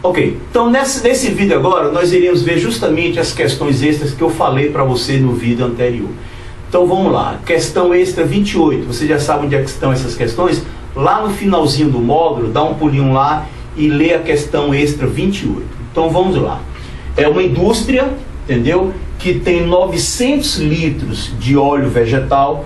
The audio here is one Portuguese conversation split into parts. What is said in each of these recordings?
Ok, então nesse vídeo agora nós iremos ver justamente as questões extras que eu falei para você no vídeo anterior. Então vamos lá, questão extra 28, você já sabe onde é que estão essas questões? Lá no finalzinho do módulo, dá um pulinho lá e lê a questão extra 28. Então vamos lá, é uma indústria, entendeu? Que tem 900 litros de óleo vegetal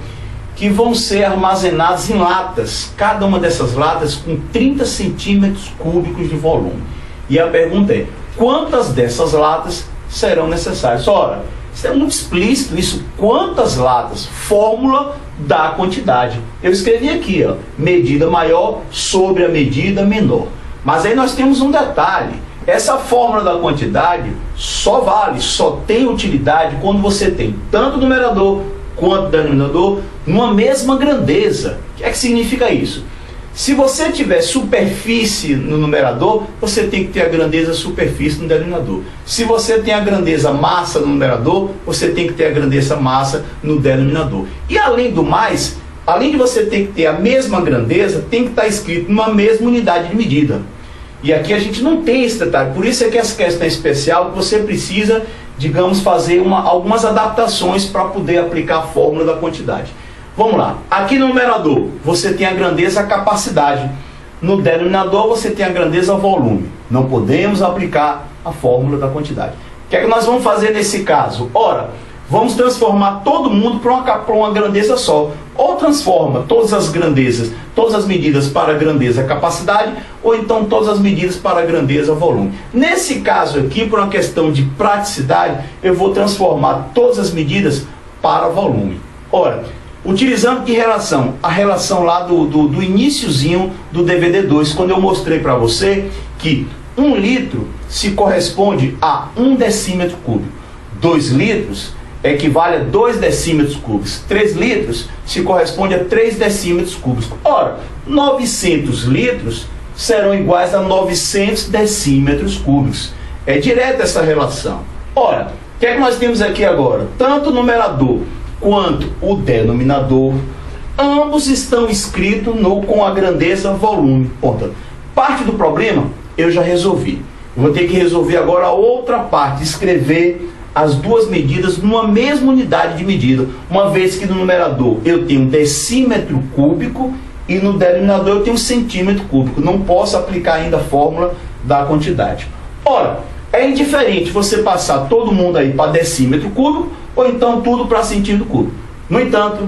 que vão ser armazenados em latas, cada uma dessas latas com 30 centímetros cúbicos de volume. E a pergunta é, quantas dessas latas serão necessárias? Ora, isso é muito explícito, isso, quantas latas? Fórmula da quantidade. Eu escrevi aqui, ó, medida maior sobre a medida menor. Mas aí nós temos um detalhe, essa fórmula da quantidade só vale, só tem utilidade quando você tem tanto o numerador quanto o denominador numa mesma grandeza. O que é que significa isso? Se você tiver superfície no numerador, você tem que ter a grandeza superfície no denominador. Se você tem a grandeza massa no numerador, você tem que ter a grandeza massa no denominador. E além do mais, além de você ter que ter a mesma grandeza, tem que estar escrito numa mesma unidade de medida. E aqui a gente não tem esse detalhe, por isso é que essa questão é especial, que você precisa, digamos, fazer algumas adaptações para poder aplicar a fórmula da quantidade. Vamos lá, aqui no numerador você tem a grandeza, a capacidade. No denominador você tem a grandeza, volume. Não podemos aplicar a fórmula da quantidade. O que é que nós vamos fazer nesse caso? Ora, vamos transformar todo mundo para uma grandeza só. Ou transforma todas as grandezas, todas as medidas para a grandeza, capacidade, ou então todas as medidas para a grandeza, volume. Nesse caso aqui, por uma questão de praticidade, eu vou transformar todas as medidas para volume. Ora, utilizando que relação? A relação lá do iniciozinho do DVD2, quando eu mostrei para você que 1 litro se corresponde a 1 decímetro cúbico. 2 litros equivale a 2 decímetros cúbicos. 3 litros se corresponde a 3 decímetros cúbicos. Ora, 900 litros serão iguais a 900 decímetros cúbicos. É direta essa relação. Ora, o que é que nós temos aqui agora? Tanto o numerador quanto o denominador, ambos estão escritos com a grandeza volume. Portanto, parte do problema eu já resolvi. Eu vou ter que resolver agora a outra parte, escrever as duas medidas numa mesma unidade de medida, uma vez que no numerador eu tenho decímetro cúbico e no denominador eu tenho centímetro cúbico. Não posso aplicar ainda a fórmula da quantidade. Ora, é indiferente você passar todo mundo aí para decímetro cúbico ou então tudo para centímetro cúbico. No entanto,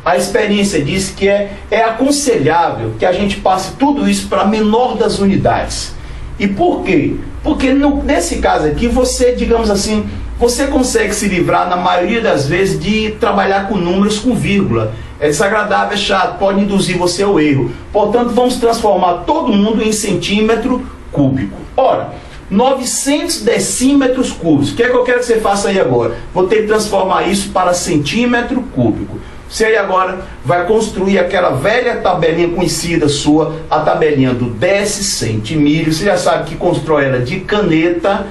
a experiência diz que é aconselhável que a gente passe tudo isso para a menor das unidades. E por quê? Porque nesse caso aqui você, digamos assim, você consegue se livrar, na maioria das vezes, de trabalhar com números com vírgula. É desagradável, é chato, pode induzir você ao erro. Portanto, vamos transformar todo mundo em centímetro cúbico. Ora, 900 decímetros cúbicos. O que é que eu quero que você faça aí agora? Vou ter que transformar isso para centímetro cúbico. Você aí agora vai construir aquela velha tabelinha conhecida sua, a tabelinha do decimilho. Você já sabe que constrói ela de caneta,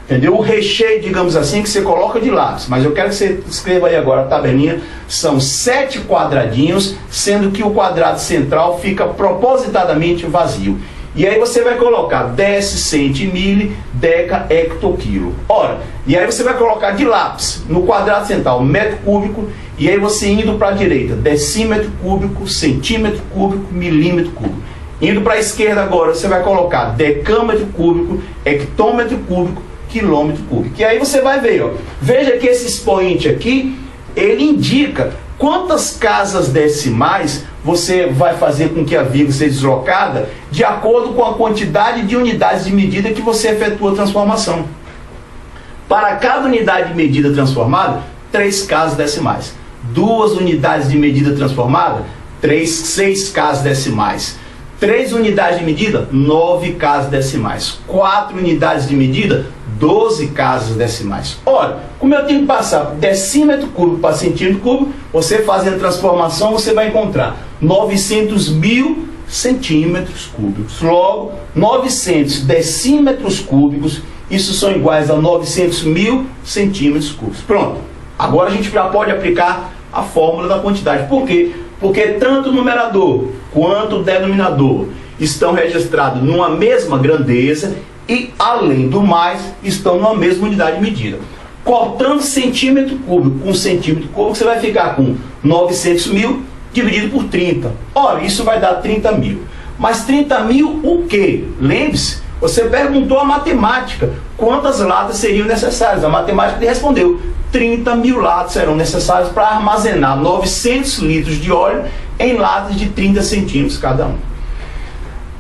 entendeu? O recheio, digamos assim, que você coloca de lápis. Mas eu quero que você escreva aí agora a tabelinha. São 7 quadradinhos, sendo que o quadrado central fica propositadamente vazio. E aí você vai colocar decimilho, deca, hectoquilo. Ora, e aí você vai colocar de lápis no quadrado central metro cúbico, e aí você indo para a direita, decímetro cúbico, centímetro cúbico, milímetro cúbico. Indo para a esquerda agora, você vai colocar decâmetro cúbico, hectômetro cúbico, quilômetro cúbico. E aí você vai ver, ó, veja que esse expoente aqui, ele indica quantas casas decimais você vai fazer com que a vírgula seja deslocada de acordo com a quantidade de unidades de medida que você efetua a transformação. Para cada unidade de medida transformada, 3 casas decimais. 2 unidades de medida transformada, 6 casas decimais. 3 unidades de medida, 9 casas decimais. 4 unidades de medida, 12 casas decimais. Ora, como eu tenho que passar decímetro cúbico para centímetro cúbico, você fazendo transformação, você vai encontrar 900 mil centímetros cúbicos. Logo, 900 decímetros cúbicos, isso são iguais a 900 mil centímetros cúbicos. Pronto. Agora a gente já pode aplicar a fórmula da quantidade. Por quê? Porque tanto o numerador quanto o denominador estão registrados numa mesma grandeza e, além do mais, estão numa mesma unidade de medida. Cortando centímetro cúbico com centímetro cúbico, você vai ficar com 900 mil dividido por 30. Ora, isso vai dar 30 mil. Mas 30 mil o quê? Lembre-se, você perguntou a matemática, quantas latas seriam necessárias? A matemática lhe respondeu, 30 mil latas serão necessárias para armazenar 900 litros de óleo em latas de 30 centímetros cada um.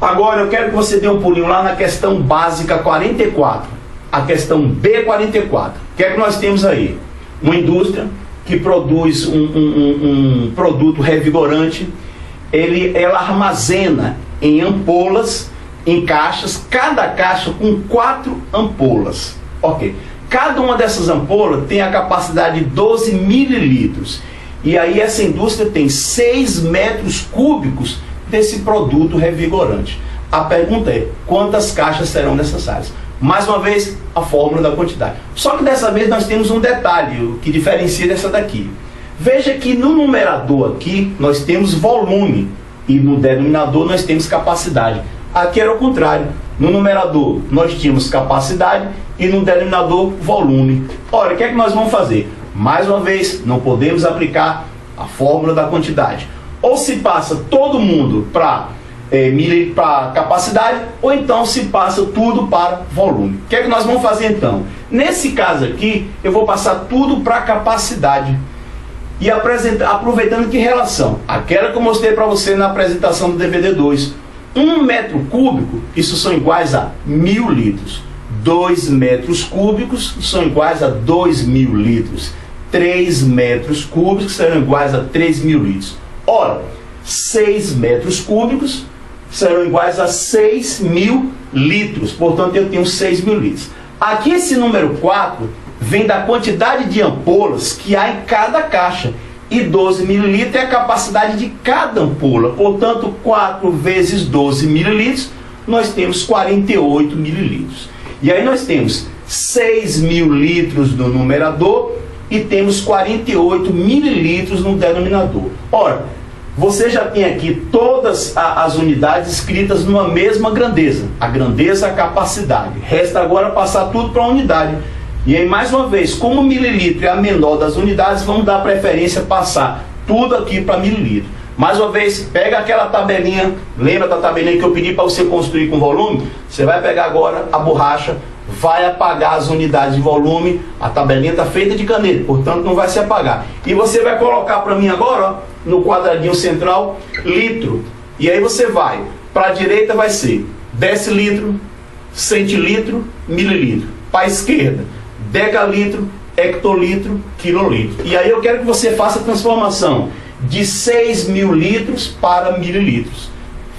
Agora eu quero que você dê um pulinho lá na questão básica 44. A questão B44. O que é que nós temos aí? Uma indústria que produz um produto revigorante, ela armazena em ampolas, em caixas, cada caixa com 4 ampolas. Ok. Cada uma dessas ampolas tem a capacidade de 12 mililitros. E aí essa indústria tem 6 metros cúbicos desse produto revigorante. A pergunta é, quantas caixas serão necessárias? Mais uma vez, a fórmula da quantidade. Só que dessa vez nós temos um detalhe que diferencia dessa daqui. Veja que no numerador aqui nós temos volume e no denominador nós temos capacidade. Aqui era o contrário. No numerador nós tínhamos capacidade e no denominador volume. Ora, o que é que nós vamos fazer? Mais uma vez, não podemos aplicar a fórmula da quantidade. Ou se passa todo mundo para capacidade, ou então se passa tudo para volume. O que é que nós vamos fazer então? Nesse caso aqui, eu vou passar tudo para capacidade. E aproveitando que relação? Aquela que eu mostrei para você na apresentação do DVD 2. 1 metro cúbico, isso são iguais a 1000 litros. 2 metros cúbicos são iguais a 2000 litros. 3 metros cúbicos serão iguais a 3000 litros. Ora, 6 metros cúbicos serão iguais a 6.000 litros. Portanto, eu tenho 6.000 litros. Aqui esse número 4 vem da quantidade de ampolas que há em cada caixa. E 12 mililitros é a capacidade de cada ampola. Portanto, 4 vezes 12 mililitros, nós temos 48 mililitros. E aí nós temos 6.000 litros no numerador e temos 48 mililitros no denominador. Ora, você já tem aqui todas as unidades escritas numa mesma grandeza. A grandeza, a capacidade. Resta agora passar tudo para a unidade. E aí, mais uma vez, como o mililitro é a menor das unidades, vamos dar preferência a passar tudo aqui para mililitro. Mais uma vez, pega aquela tabelinha, lembra da tabelinha que eu pedi para você construir com volume? Você vai pegar agora a borracha, vai apagar as unidades de volume, a tabelinha está feita de caneta, portanto não vai se apagar. E você vai colocar para mim agora, ó, no quadradinho central, litro. E aí você vai, para a direita vai ser decilitro, centilitro, mililitro. Para a esquerda, decalitro, hectolitro, quilolitro. E aí eu quero que você faça a transformação de 6.000 litros para mililitros.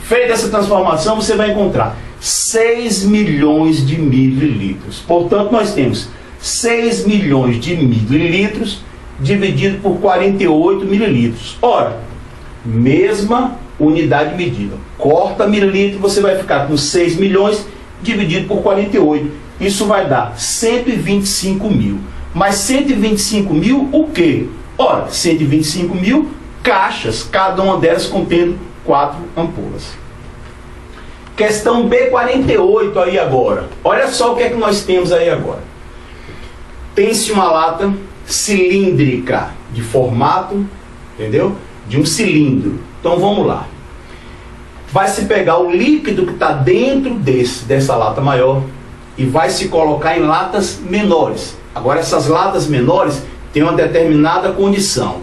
Feita essa transformação, você vai encontrar 6 milhões de mililitros. Portanto, nós temos 6 milhões de mililitros dividido por 48 mililitros. Ora, mesma unidade de medida. Corta mililitro, você vai ficar com 6 milhões dividido por 48. Isso vai dar 125 mil. Mas 125 mil o quê? Ora, 125 mil caixas, cada uma delas contendo 4 ampolas. Questão B48 aí agora. Olha só o que é que nós temos aí agora. Tem-se uma lata cilíndrica de formato, entendeu? De um cilindro. Então vamos lá. Vai se pegar o líquido que está dentro dessa lata maior e vai se colocar em latas menores. Agora essas latas menores têm uma determinada condição.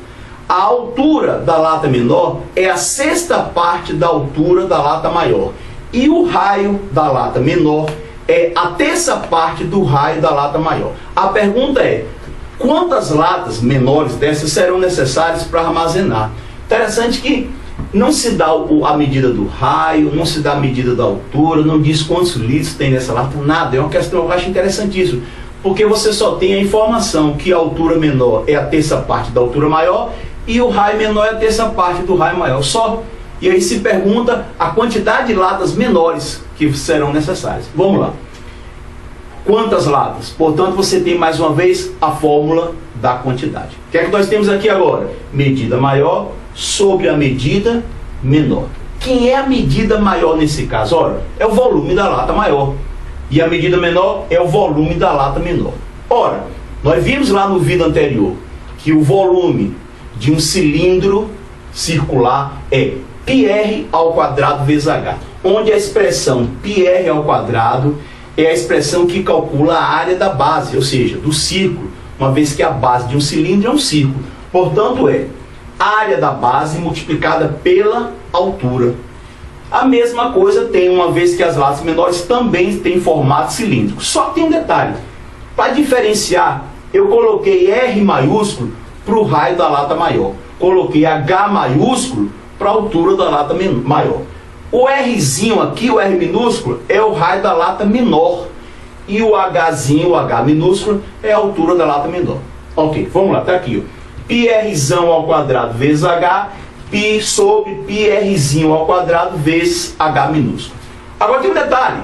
A altura da lata menor é a 6ª parte da altura da lata maior. E o raio da lata menor é a 3ª parte do raio da lata maior. A pergunta é, quantas latas menores dessas serão necessárias para armazenar? Interessante que não se dá a medida do raio, não se dá a medida da altura, não diz quantos litros tem nessa lata, nada. É uma questão que eu acho interessantíssima, porque você só tem a informação que a altura menor é a 3ª parte da altura maior e o raio menor é a 3ª parte do raio maior, só. E aí se pergunta a quantidade de latas menores que serão necessárias. Vamos lá. Quantas latas? Portanto, você tem mais uma vez a fórmula da quantidade. O que é que nós temos aqui agora? Medida maior sobre a medida menor. Quem é a medida maior nesse caso? Ora, é o volume da lata maior. E a medida menor é o volume da lata menor. Ora, nós vimos lá no vídeo anterior que o volume de um cilindro circular é πr ao quadrado vezes h, onde a expressão πr ao quadrado é a expressão que calcula a área da base, ou seja, do círculo, uma vez que a base de um cilindro é um círculo. Portanto, é a área da base multiplicada pela altura. A mesma coisa tem, uma vez que as latas menores também têm formato cilíndrico. Só que tem um detalhe. Para diferenciar, eu coloquei R maiúsculo para o raio da lata maior. Coloquei H maiúsculo para a altura da lata maior. O Rzinho aqui, o R minúsculo, é o raio da lata menor. E o Hzinho, o H minúsculo, é a altura da lata menor. Ok, vamos lá, está aqui. πrzão ao quadrado vezes H, π sobre πrzinho ao quadrado vezes H minúsculo. Agora tem um detalhe.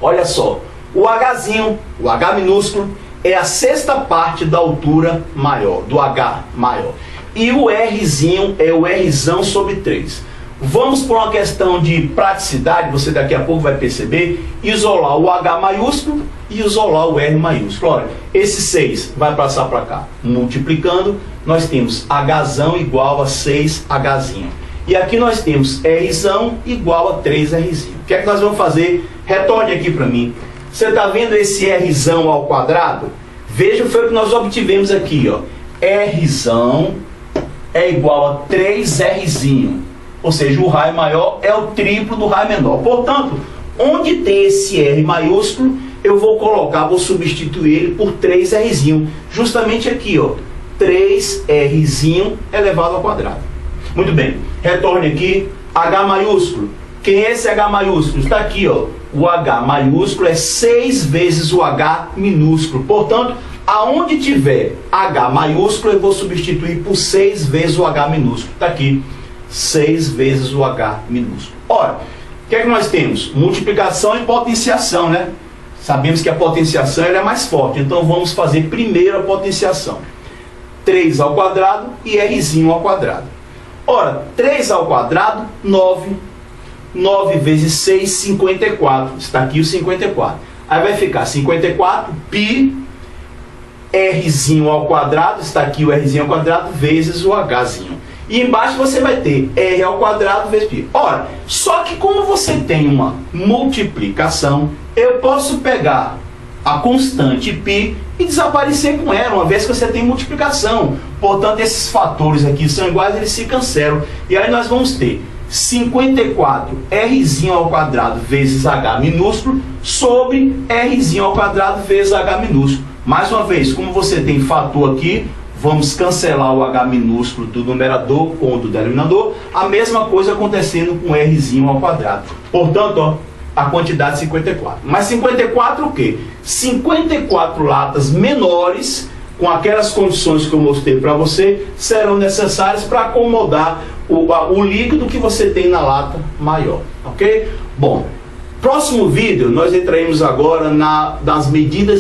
Olha só. O Hzinho, o H minúsculo, é a sexta parte da altura maior, do H maior. E o Rzinho é o Rzão sobre 3. Vamos por uma questão de praticidade, você daqui a pouco vai perceber, isolar o H maiúsculo e isolar o R maiúsculo. Olha, esse 6 vai passar para cá. Multiplicando, nós temos Hzão igual a 6Hzinho. E aqui nós temos Rzão igual a 3Rzinho. O que é que nós vamos fazer? Retorne aqui para mim. Você está vendo esse Rzão ao quadrado? Veja, foi o que nós obtivemos aqui, ó. Rzão é igual a 3Rzinho. Ou seja, o raio maior é o triplo do raio menor. Portanto, onde tem esse R maiúsculo, eu vou colocar, vou substituir ele por 3Rzinho. Justamente aqui, ó. 3Rzinho elevado ao quadrado. Muito bem. Retorne aqui. H maiúsculo. Quem é esse H maiúsculo? Está aqui, ó. O H maiúsculo é 6 vezes o H minúsculo. Portanto, aonde tiver H maiúsculo, eu vou substituir por 6 vezes o H minúsculo. Está aqui. 6 vezes o H minúsculo. Ora, o que é que nós temos? Multiplicação e potenciação, né? Sabemos que a potenciação ela é mais forte, então vamos fazer primeiro a potenciação. 3 ao quadrado e Rzinho ao quadrado. Ora, 3 ao quadrado, 9. 9 vezes 6, 54. Está aqui o 54. Aí vai ficar 54 π Rzinho ao quadrado, está aqui o Rzinho ao quadrado, vezes o Hzinho. E embaixo você vai ter R ao quadrado vezes π. Ora, só que como você tem uma multiplicação, eu posso pegar a constante π e desaparecer com ela, uma vez que você tem multiplicação. Portanto, esses fatores aqui são iguais, eles se cancelam. E aí nós vamos ter 54 Rzinho ao quadrado vezes H minúsculo sobre Rzinho ao quadrado vezes H minúsculo. Mais uma vez, como você tem fator aqui, vamos cancelar o H minúsculo do numerador com o do denominador. A mesma coisa acontecendo com Rzinho ao quadrado. Portanto, ó, a quantidade 54. Mas 54 o quê? 54 latas menores, com aquelas condições que eu mostrei para você, serão necessárias para acomodar o líquido que você tem na lata maior. Ok? Bom, próximo vídeo nós entraremos agora nas medidas